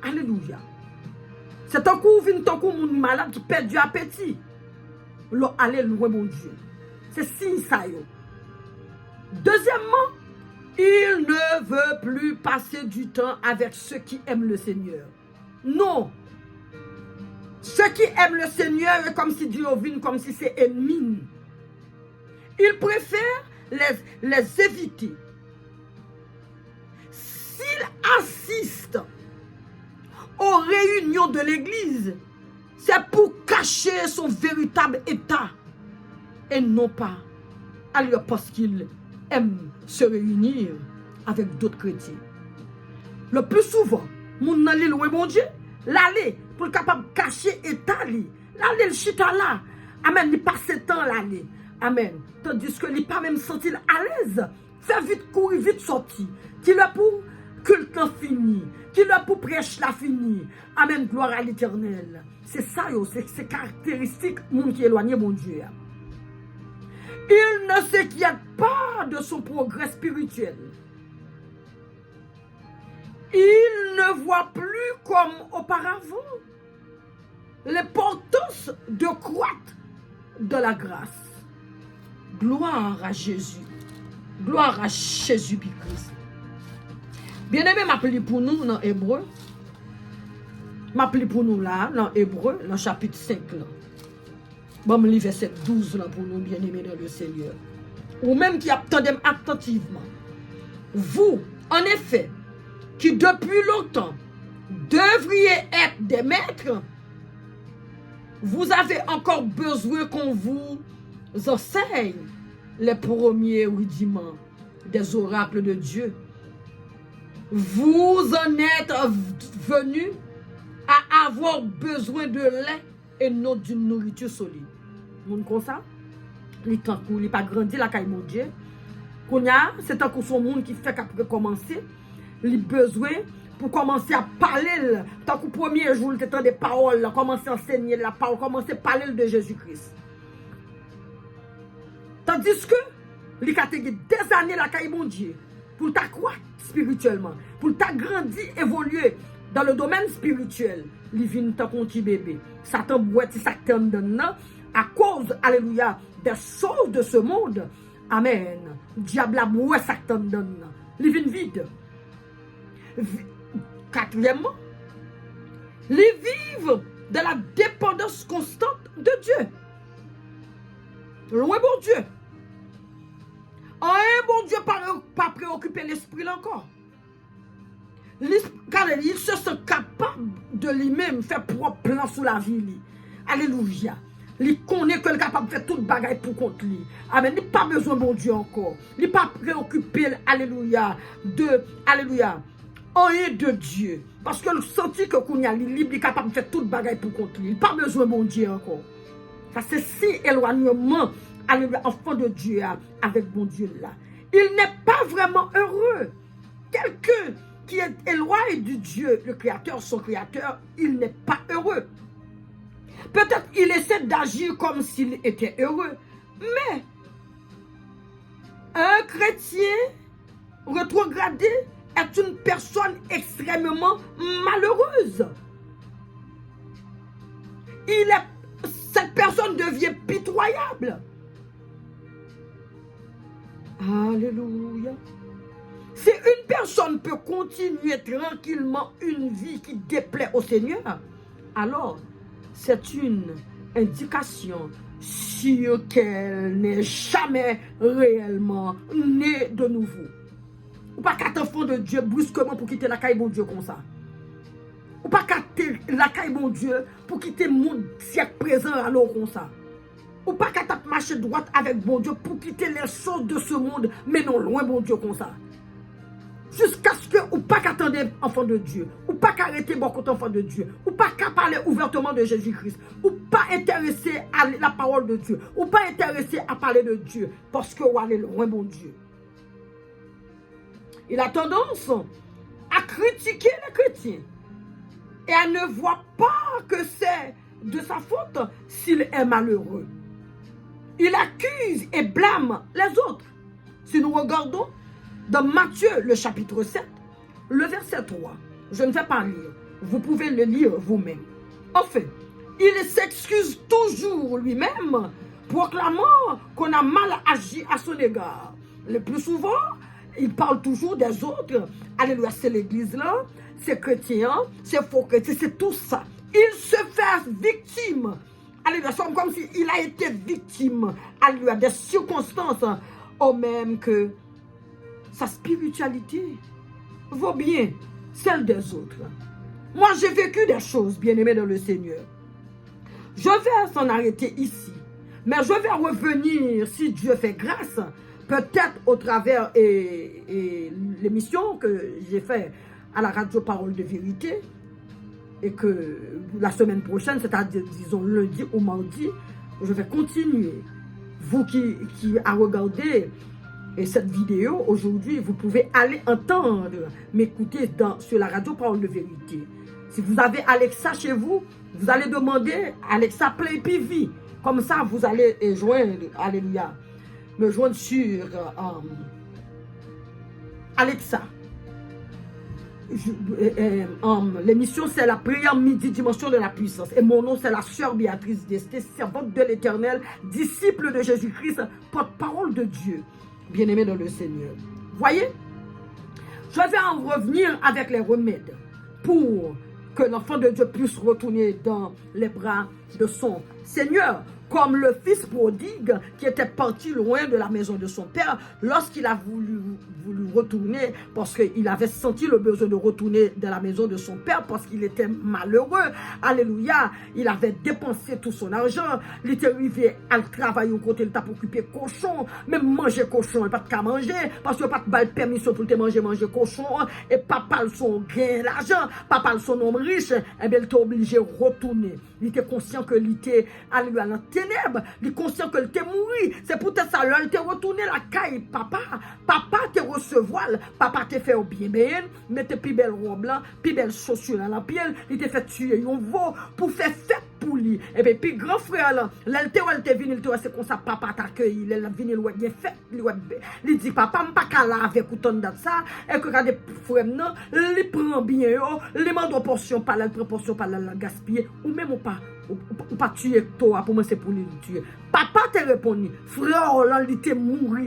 Alléluia. C'est un coup, un malade qui perd du appétit. Alléluia, mon Dieu. C'est signe ça. Deuxièmement, il ne veut plus passer du temps avec ceux qui aiment le Seigneur. Non. Ceux qui aiment le Seigneur, comme si Dieu vient, comme si c'est ennemi. Il préfère les éviter. S'il assiste aux réunions de l'Église, c'est pour cacher son véritable état et non pas parce qu'il aime se réunir avec d'autres chrétiens. Le plus souvent, mon allé loin mon Dieu, l'aller pour capable de cacher état li, l'aller le chita là, amen, il passe temps l'aller, amen, tandis que il pas même senti à l'aise, fait vite courir, vite sortir, qui le pour culte fini, qui le pour prêche la fini, amen, gloire à l'Éternel. C'est ça, c'est caractéristique monde qui éloigné mon Dieu. Il ne s'inquiète pas de son progrès spirituel. Il ne voit plus comme auparavant l'importance de croître de la grâce. Gloire à Jésus. Gloire à Jésus-Christ. Bien-aimé, m'appelez pour nous dans Hébreu. M'appelez pour nous là, dans Hébreu, dans chapitre 5. Là. Bon, me livre verset 12 là pour nous, bien-aimés dans le Seigneur. Ou même qui attendent attentivement. Vous, en effet, qui depuis longtemps devriez être des maîtres, vous avez encore besoin qu'on vous enseigne les premiers rudiments des oracles de Dieu. Vous en êtes venus à avoir besoin de lait et non d'une nourriture solide. Vous comme ça? Il n'a pas grandi la caille mon Dieu. C'est un coup son monde qui fait qu'après commencer, il a besoin pour commencer à parler. Tant qu'au premier jour, il était des paroles, commencer à enseigner la parole, commencer à parler de Jésus-Christ. Tandis que, il a des années la caille mon Dieu pour t'accroître spirituellement, pour t'agrandir, évoluer dans le domaine spirituel. Il vient tant qu'on petit bébé. Satan boit, Satan donne à cause, alléluia, des choses de ce monde. Amen. Diable a boit, Satan donne. Il vient vide. Quatrièmement, les vivent de la dépendance constante de Dieu. Loin bon Dieu. Un bon Dieu pas préoccupé l'esprit encore. Car il se sent capable de lui-même faire propre plan sous la vie. Alléluia. Il connaît qu'il est capable de faire toute bagaille pour contre lui. Amen. Il n'a pas besoin de bon Dieu encore. Il n'est pas préoccupé, alléluia, alléluia, rien de Dieu. Parce que le senti que qu'on y a libre, il est capable de faire toute bagaille pour contre lui. Il n'a pas besoin de bon Dieu encore. Ça c'est si éloignement, alléluia, enfant de Dieu avec bon Dieu là. Il n'est pas vraiment heureux. Quelqu'un qui est éloigné du Dieu, le Créateur, son Créateur, il n'est pas heureux. Peut-être il essaie d'agir comme s'il était heureux. Mais un chrétien rétrogradé est une personne extrêmement malheureuse. Cette personne devient pitoyable. Alléluia. Si une personne peut continuer tranquillement une vie qui déplaît au Seigneur, alors c'est une indication sûre qu'elle n'est jamais réellement née de nouveau. Ou pas qu'être enfant de Dieu brusquement pour quitter la caille bon Dieu comme ça. Ou pas quitter la caille bon Dieu pour quitter le monde siècle présent alors comme ça. Ou pas qu'à marcher droite avec bon Dieu pour quitter les choses de ce monde, mais non loin bon Dieu comme ça. Jusqu'à ce que, ou pas qu'attendre enfant de Dieu, ou pas qu'arrêter beaucoup d'enfants de Dieu, ou pas qu'à parler ouvertement de Jésus-Christ, ou pas intéressé à la parole de Dieu, ou pas intéressé à parler de Dieu, parce que ou aller loin bon Dieu. Il a tendance à critiquer les chrétiens et à ne voir pas que c'est de sa faute s'il est malheureux. Il accuse et blâme les autres. Si nous regardons dans Matthieu, le chapitre 7, le verset 3, je ne vais pas lire, vous pouvez le lire vous-même. Enfin, il s'excuse toujours lui-même, proclamant qu'on a mal agi à son égard. Le plus souvent, il parle toujours des autres. Alléluia, c'est l'église là, c'est chrétien, c'est faux chrétien, c'est tout ça. Il se fait victime. Alléluia, c'est comme s'il a été victime. Alléluia, des circonstances, au même que sa spiritualité vaut bien celle des autres. Moi, j'ai vécu des choses, bien-aimés dans le Seigneur. Je vais s'en arrêter ici. Mais je vais revenir, si Dieu fait grâce, peut-être au travers et l'émission que j'ai fait à la radio Parole de Vérité, et que la semaine prochaine, c'est-à-dire, disons, lundi ou mardi, je vais continuer. Vous qui a regardé cette vidéo aujourd'hui, vous pouvez aller entendre, m'écouter sur la radio Parole de Vérité. Si vous avez Alexa chez vous, vous allez demander Alexa Play PV. Comme ça, vous allez joindre, alléluia, me joindre sur Alexa. L'émission, c'est la prière midi, dimension de la puissance. Et mon nom, c'est la sœur Béatrice Desté, servante de l'Éternel, disciple de Jésus-Christ, porte-parole de Dieu, bien-aimé dans le Seigneur. Voyez, je vais en revenir avec les remèdes pour que l'enfant de Dieu puisse retourner dans les bras de son Seigneur. Comme le fils prodigue qui était parti loin de la maison de son père, lorsqu'il a voulu retourner, parce qu'il avait senti le besoin de retourner dans la maison de son père, parce qu'il était malheureux, alléluia, il avait dépensé tout son argent, il était arrivé à travailler au côté, il t'a occupé cochon, même manger cochon, il n'a pas de qu'à manger, parce qu'il n'a pas de permission pour te manger cochon, et papa son gain l'argent, papa son homme riche, et bien il était obligé de retourner. Il était conscient que il était alléluia dans ténèbres, il est conscient que il était mort. C'est peut-être ça, il était retourné la caille, papa te recevoir, papa te fait au bien bien, mette plus belle robe là, plus belle chaussure dans la pied, il te fait tuer un veau pour faire fête pour lui. Et puis grand frère là, il était venu, c'est comme ça papa t'accueille, il est venu il fait, il dit papa m'pas qu'à la avec autant de ça, et que quand des frères non, il prend bien, il demande portion par la proportion par la gaspiller ou même ou pas tuer toi pour moi c'est pour lui tuer. Papa te répondu, frère là il était mort,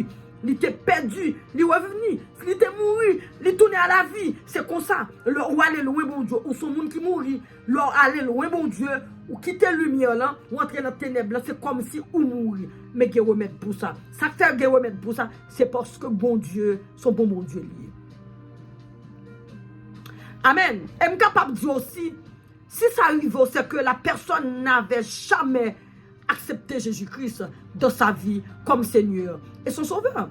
il était perdu, il est revenu, il était mort, il est tourné à la vie. C'est comme ça. Ou aller loin bon Dieu, ou son monde qui mourit, leur aller loin bon Dieu, ou quitter la lumière là, ou entrer dans la ténèbres là, c'est comme si ou mourir. Mais qu'il remède pour ça. Ça fait qu'il remède pour ça, c'est parce que bon Dieu, son bon Dieu lié. Amen. Et je suis capable de dire aussi, si ça arrive, c'est que la personne n'avait jamais accepté Jésus-Christ dans sa vie comme Seigneur et son Sauveur.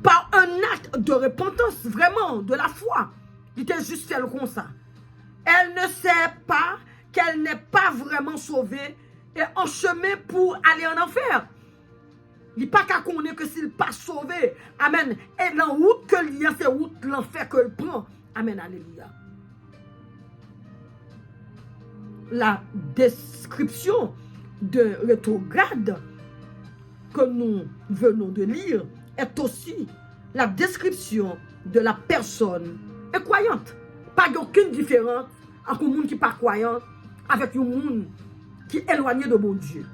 Par un acte de repentance, vraiment, de la foi. Il était juste fait comme ça. Elle ne sait pas qu'elle n'est pas vraiment sauvée et en chemin pour aller en enfer. Il n'est pas qu'à connaître que s'il n'est pas sauvé. Amen. Et la route que il y a, c'est route l'enfer qu'elle prend. Amen. Alléluia. La description de rétrograde que nous venons de lire est aussi la description de la personne incroyante. Pas aucune différence entre un monde qui n'est pas croyant avec un monde qui est éloigné de bon Dieu.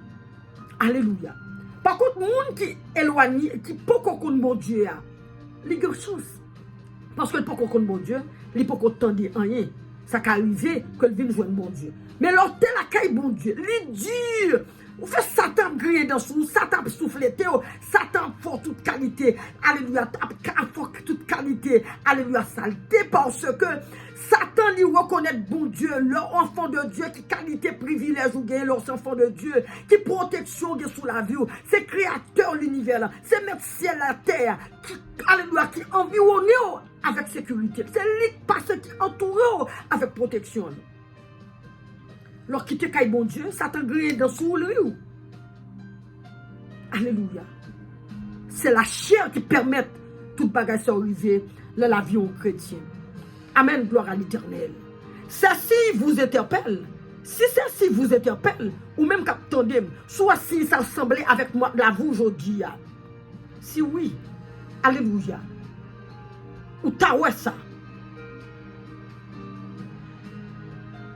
Alléluia. Par contre, le monde qui est éloigné, qui peut connaître bon Dieu, il y a une chance. Parce que le pas qu'on connaît bon Dieu, il pas qu'on tendait rien. Ça qui arrivé que le vin joue bon Dieu. Mais l'autre la caille bon Dieu, il dit ou fait Satan griller dans sous, Satan souffler, Satan fort toute qualité. Alléluia, fort toute qualité. Alléluia, saleté parce que Satan lui reconnaît bon Dieu, leur enfant de Dieu, qui qualité privilège ou gagne leur enfant de Dieu, qui protection sous la vie, c'est créateur l'univers, c'est mettre ciel à terre, qui, alléluia, qui environne avec sécurité. C'est lui parce qui entoure avec protection. Lorsqu'il te caille bon Dieu, Satan grille dans sous lui. Alléluia. C'est la chair qui permet toute bagage arriver dans la vie au chrétien. Amen, gloire à l'Éternel. Ceci vous interpelle. Si ceci vous interpelle, ou même qu'attendez, soit si ça semblait avec moi, la vous aujourd'hui. Si oui, alléluia. Ou ta ouais ça.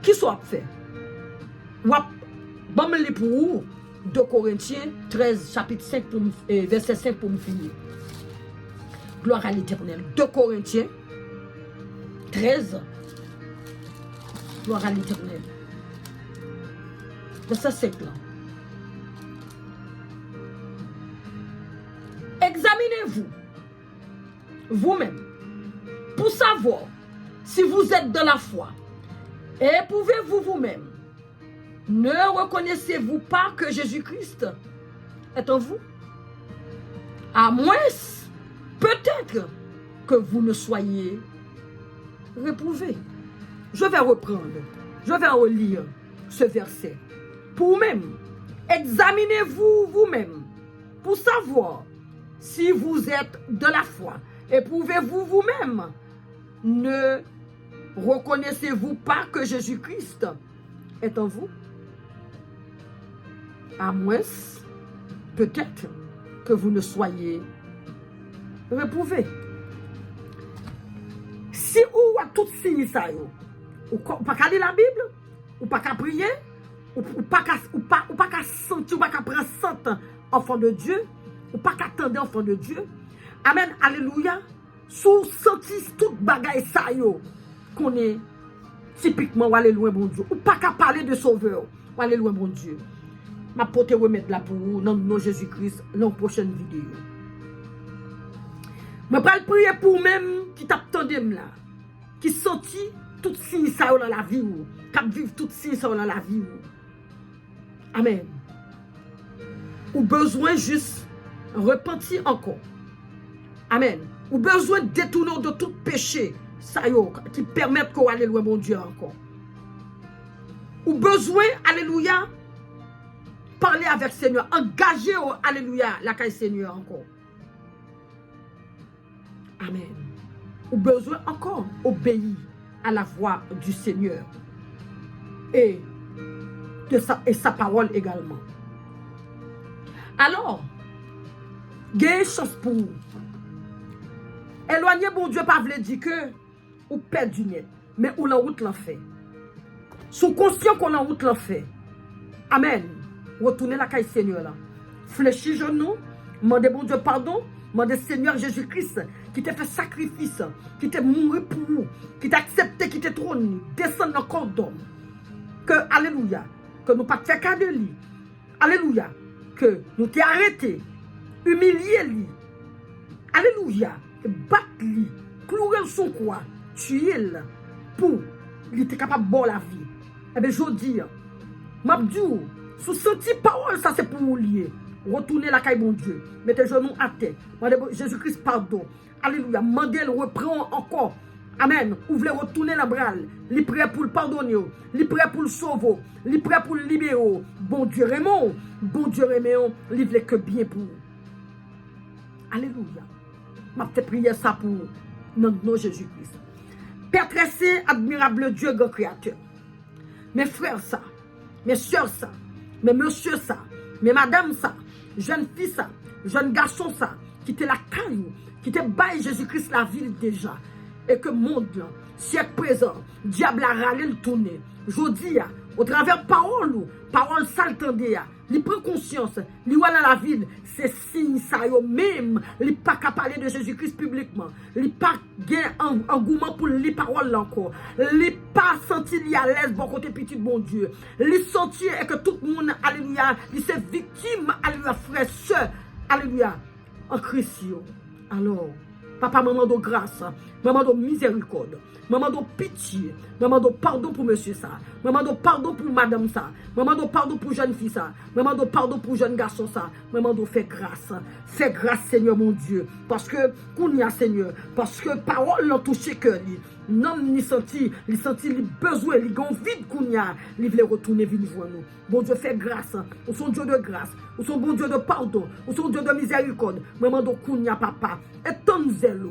Qui soit fait? Bon, me pour vous, 2 Corinthiens 13, chapitre 5, verset 5 pour me finir. Gloire à l'Éternel. 2 Corinthiens 13. Gloire à l'Éternel. Verset 5 là. Examinez-vous vous-même pour savoir si vous êtes dans la foi. Éprouvez-vous vous-même. Ne reconnaissez-vous pas que Jésus-Christ est en vous? À moins, peut-être, que vous ne soyez réprouvés. Je vais reprendre, je vais relire ce verset. Pour vous-même, examinez-vous vous-même pour savoir si vous êtes de la foi. Éprouvez-vous vous-même. Ne reconnaissez-vous pas que Jésus-Christ est en vous? À moins, peut-être, que vous ne soyez réprouvés. Si ou à tout signe ça, ou pas qu'à lire la Bible, ou pas qu'à prier, ou pas qu'à sentir, ou pas qu'à prendre sant enfant de Dieu, ou pas qu'à attendre enfant de Dieu. Amen, alléluia. Sous senti tout bagaille ça yo, qu'on est typiquement ou aller loin bon Dieu, ou pas qu'à parler de sauveur, ou aller loin bon Dieu. Ma pote remettre là pour vous, dans le nom de Jésus-Christ, dans la prochaine vidéo. Je vais prier pour même qui t'attendent là, qui senti tout signe ça dans la vie, qui vivent tout signe ça dans la vie. Amen. Ou besoin juste repentir encore. Amen. Ou besoin de détourner de tout péché, ça qui permettent qu'on aille loin mon Dieu encore. Ou besoin, alléluia, parler avec le Seigneur, engager, alléluia, la caille Seigneur encore. Amen. Ou besoin encore obéir à la voix du Seigneur et sa parole également. Alors, il y a une chose pour vous. Éloigner bon Dieu pas veut dire que ou perd du net, mais ou la route l'en fait. Sous conscient qu'on la route l'en fait. Amen. Retournez la caille Seigneur là. Fléchis genoux, demandez bon Dieu pardon, demandez Seigneur Jésus-Christ qui t'a fait sacrifice, qui t'a mouru pour vous, qui t'a accepté, qui t'a trôné, descendre dans le corps d'homme. Que, alléluia, que nous pas fait cas de lui. Alléluia, que nous t'ai arrêté, humilié lui. Alléluia, battre lui, clouer son quoi, tuer le pour il était capable de boire la vie. Eh bien, je dis, Mabdou, sous senti parole, ça c'est pour vous lier. Retournez la caille, mon Dieu. Mettez genoux à terre. Jésus-Christ, pardon. Alléluia. Mandez le reprend encore. Amen. Vous voulez retourner la brale. Il est prêt pour le pardonner. Il est prêt pour le sauver. Il est prêt pour le libérer. Bon Dieu Raymond. Bon Dieu Raymond. Il voulait que bien pour vous. Alléluia. Je vais prier ça pour notre nom Jésus-Christ. Père très saint, admirable Dieu, grand créateur. Mes frères, ça. Mes soeurs, ça. Mes messieurs, ça. Mes madames, ça. Jeune fille, ça. Jeune garçon, ça. Qui était la caille. Qui était bail Jésus-Christ la ville déjà. Et que monde, siècle présent, diable a râlé le tourner. Je dis, au travers parole s'altendé, il prend conscience, il voit dans la ville, c'est signe ça yo même, il pas qu'à parler de Jésus-Christ publiquement, il pas gain engouement pour les paroles encore, il pas senti li à l'aise bon côté petit bon Dieu, il senti et que tout le monde alléluia, il s'est victime alléluia frère sœur alléluia en Christ. Alors papa, maman de grâce, maman de miséricorde, maman de pitié, maman de pardon pour monsieur ça, maman de pardon pour madame ça, maman de pardon pour jeune fille ça, maman de pardon pour jeune garçon ça, maman de fais grâce Seigneur mon Dieu, parce que qu'on y a Seigneur, parce que parole l'ont touché cœur li, non ni senti, il senti le besoin, il gon vide qu'on y a, il veut retourner venir voir nous. Bon Dieu fait grâce, ou son Dieu de grâce, ou son bon Dieu de pardon, ou son Dieu de miséricorde, maman de qu'on y a papa, et ton zèle,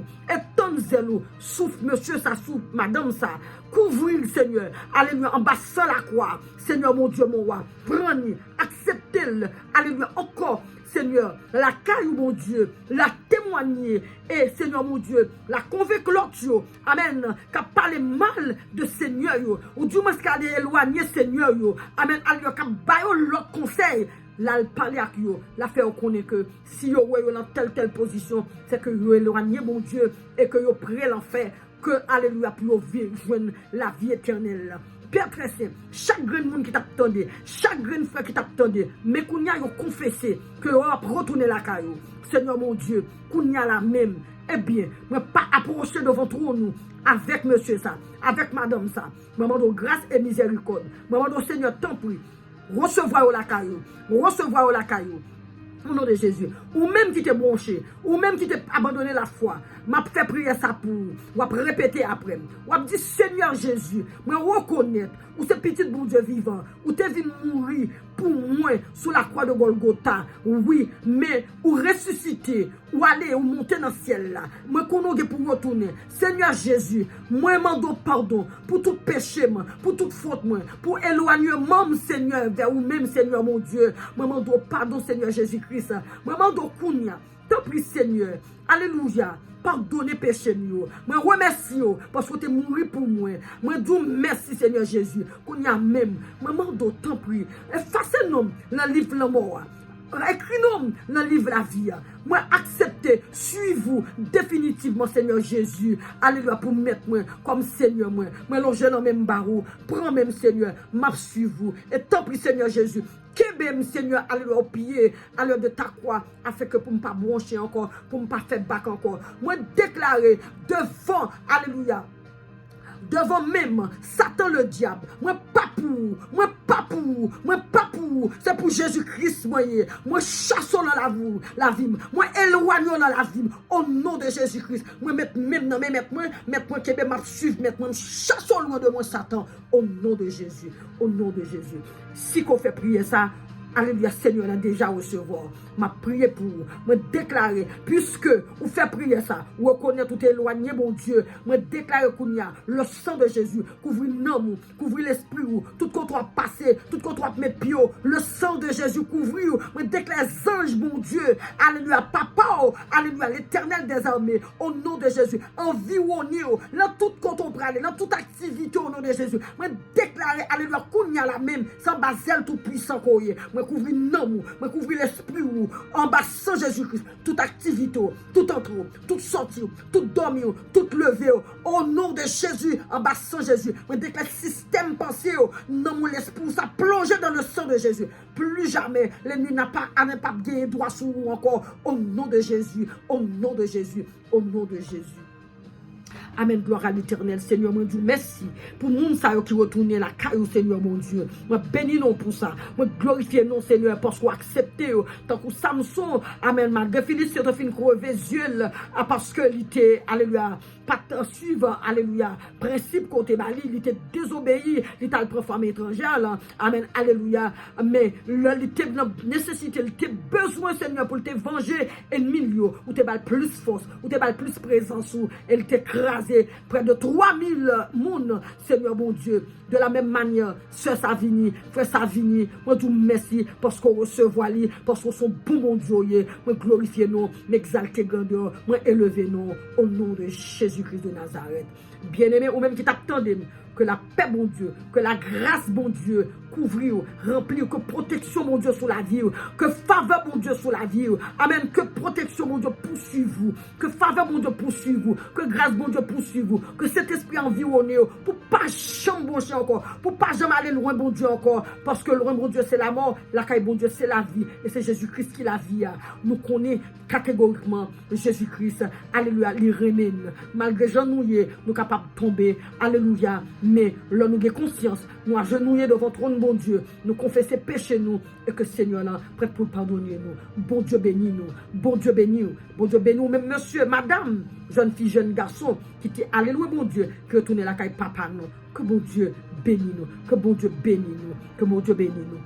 souffle monsieur ça, souffle madame ça, couvrir le Seigneur, alléluia, en bas sans la croix, Seigneur mon Dieu mon roi, prenez, acceptez-le, alléluia, encore, Seigneur, la caille mon Dieu, la témoigner, et Seigneur mon Dieu, la convaincre l'autre, amen, qu'a parlé mal de Seigneur, ou du moins qu'a éloigné Seigneur, amen, alléluia, qu'a baillé l'autre conseil, là, il parle avec eux, là, fait connaître que si vous êtes dans telle position, c'est que vous éloignez mon Dieu et que vous prêt l'enfer, que, alléluia, pour joindre la vie éternelle. Père très simple, chaque grand monde qui t'attendait, chaque grand frère qui t'attendait, mais qu'on y a confessé que vous avez retourné la caillou. Seigneur mon Dieu, qu'on y a la même, eh bien, ne pas approcher devant nous avec monsieur ça, avec madame ça, maman de grâce et miséricorde, maman de Seigneur, tant pis. Recevoir la caillou, au nom de Jésus, ou même qui t'est branché, ou même qui t'est abandonné la foi, m'a fait prier ça pour, ou après répéter après, ou après dire Seigneur Jésus, me reconnaître, ou ce petit bon Dieu vivant, ou t'es venu mourir pour moi sous la croix de Golgotha, oui, mais ou ressusciter, ou aller, ou monter dans le ciel là, me connais pour retourner, Seigneur Jésus, moi m'en pardon pour tout péché, pour toute faute, pour éloignement, Seigneur, vers vous-même, Seigneur mon Dieu, moi m'en pardon, Seigneur Jésus-Christ, moi m'en kounya, tant pis, Seigneur, alléluia. Pardonnez péché nous. Moi remercie parce que tu es mort pour moi. Moi dis merci Seigneur Jésus. Qu'on y a même. Maman d'autant prie. Effacez nous dans le livre de la mort. Écris-nous dans le livre de la vie. Moi acceptez, suivez-vous définitivement Seigneur Jésus. Alléluia pour mettre moi comme Seigneur moi. Moi loger dans même barreau. Prends même Seigneur. M'a suivez-vous. Et tant pis Seigneur Jésus. Kébem, Seigneur, alléluia, au pied, alléluia de ta croix, afin que pour ne pas broncher encore, pour ne pas faire bac encore. Moi, déclarer devant, alléluia, devant même Satan le diable, moi pas pour, c'est pour Jésus-Christ, moi chassons dans la vie, moi éloignons dans la vie, au nom de Jésus-Christ, moi mettre même dans mes mettre moi qui m'a suivre, mettre moi chassons loin de moi Satan, au nom de Jésus, si qu'on fait prier ça, alléluia, Seigneur, a déjà recevoir. M'a prié pour me déclarer, puisque vous faites prier ça, vous reconnaissez tout éloigné, mon Dieu, me déclarer qu'il y a le sang de Jésus, couvrir l'homme, couvrir l'esprit, tout contre passé, tout contre mettre pied, le sang de Jésus couvrir, me déclarer ange, mon Dieu, alléluia, papa, alléluia, l'éternel des armées, au nom de Jésus, environner, dans tout contemplaire, dans toute activité, au nom de Jésus, me déclarer, alléluia, qu'il y a la même, sans basel tout puissant, me couvrir l'homme, me couvrir l'esprit, en bas sans Jésus-Christ, toute activité, tout entrée, toute sortie, tout dormir, tout lever, au nom de Jésus, en bas sans Jésus, je déclare le système pensé, non mon esprit, ça plongé dans le sang de Jésus. Plus jamais, l'ennemi n'a pas gagné droit sur vous encore, au nom de Jésus, au nom de Jésus, au nom de Jésus. Amen, gloire à l'éternel, Seigneur mon Dieu, merci pour nous qui retourne la caille, Seigneur mon Dieu. Moi bénis nous pour ça. Moi glorifier nous, Seigneur, parce qu'on accepte, tant que Samson, amen, malgré Philippe, c'est fin crever yeux, parce que il était, alléluia, pas suivant, alléluia, principe côté Bali, il était désobéi, il était le femme étrangère, là, amen, alléluia, mais il était nécessité, il était besoin, Seigneur, pour te venger, ennemi, ou te battre plus force, ou te battre plus présence, ou elle t'écrase près de 3000 moun, Seigneur mon Dieu. De la même manière, Sœur Savini, Frère Savini, moi tout merci parce qu'on recevoir lui, parce qu'on sont bon mon Dieu, moi glorifier nous, m'exalter grandeur, moi élever nous au nom de Jésus-Christ de Nazareth. Bien-aimé, ou même qui t'attendent, que la paix, bon Dieu, que la grâce, bon Dieu, couvrir, remplir, que protection, mon Dieu, sur la vie, que faveur, mon Dieu, sur la vie. Amen. Que protection, mon Dieu, poursuive vous, que faveur, mon Dieu, poursuive vous, que grâce, mon Dieu, poursuive vous, que cet esprit environné, pour pas jamais bouger encore, pour pas jamais aller loin, mon Dieu, encore, parce que loin, mon Dieu, c'est la mort, la caille, mon Dieu, c'est la vie, et c'est Jésus-Christ qui la vie. Nous connaissons catégoriquement Jésus-Christ, alléluia, il remène, malgré Jean nous sommes capables de tomber, alléluia, mais là, nous avons conscience, nous agenouillés devant trône, bon Dieu, nous confesser péché nous, et que Seigneur là, prêt pour pardonner nous, bon Dieu bénis nous, bon Dieu bénis nous, bon Dieu bénis nous, même monsieur, madame, jeune fille, jeune garçon, qui dit, alléluia, bon Dieu, qui retourne la caille papa nous, que bon Dieu bénis nous, que bon Dieu bénis nous, que bon Dieu bénis nous.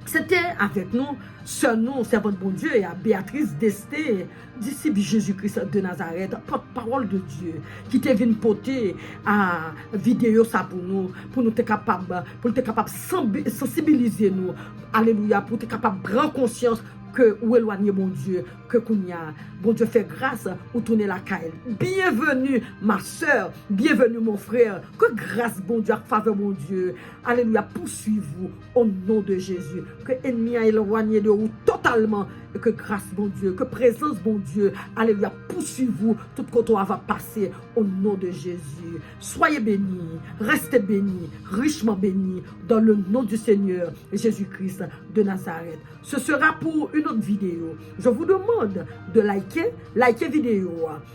C'était avec nous, sœur nous, servante bon Dieu, et à Béatrice Desté, disciple Jésus-Christ de Nazareth, porte-parole de Dieu, qui te vient porter à vidéo ça pour nous être capable, de sensibiliser nous, alléluia, pour être capable de prendre conscience que ou éloigner mon Dieu, que Kounia, bon Dieu fait grâce ou tourner la caille. Bienvenue ma soeur, bienvenue mon frère, que grâce bon Dieu, faveur mon Dieu, alléluia, poursuivez-vous au nom de Jésus, que ennemi a éloigné de vous totalement, et que grâce bon Dieu, que présence bon Dieu, alléluia, poursuivez-vous, tout côté va passer au nom de Jésus. Soyez bénis, restez bénis, richement bénis, dans le nom du Seigneur Jésus-Christ de Nazareth. Ce sera pour une autre vidéo. Je vous demande de liker vidéo,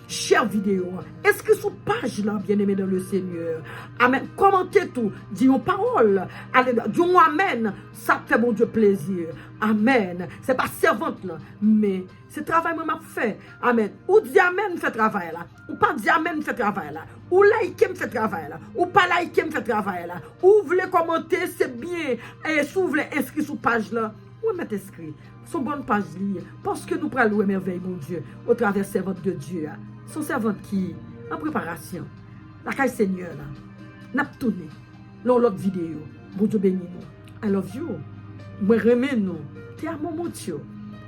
share vidéo, inscrivez sur page là, bien-aimé dans le Seigneur. Amen. Commentez tout, dis une parole. Alléluia. Dis un amen. Ça fait bon Dieu plaisir. Amen. C'est pas servante là, mais c'est travail que m'a fait. Amen. Ou dis amen, fait travail là. Ou pas dis amen, fait travail là. Ou like, me fait travail là. Ou pas like, me fait travail là. Ou vous voulez commenter, c'est bien. Et si vous voulez inscrire sur page là, ou mettre inscrit. Son bonne page liée. Parce que nous prenons merveille, mon Dieu, au travers servante de Dieu. Son servante qui, en préparation, la caille Seigneur là, n'a pas tourné. Dans l'autre vidéo, bon Dieu bénis nous. I love you. Moi, remets nous. T'es à mon Dieu.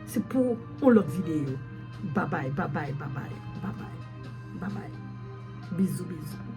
C'est pour l'autre vidéo. Bye bye, bye bye, bye bye, bye bye, bye bye. Bisous, bisous.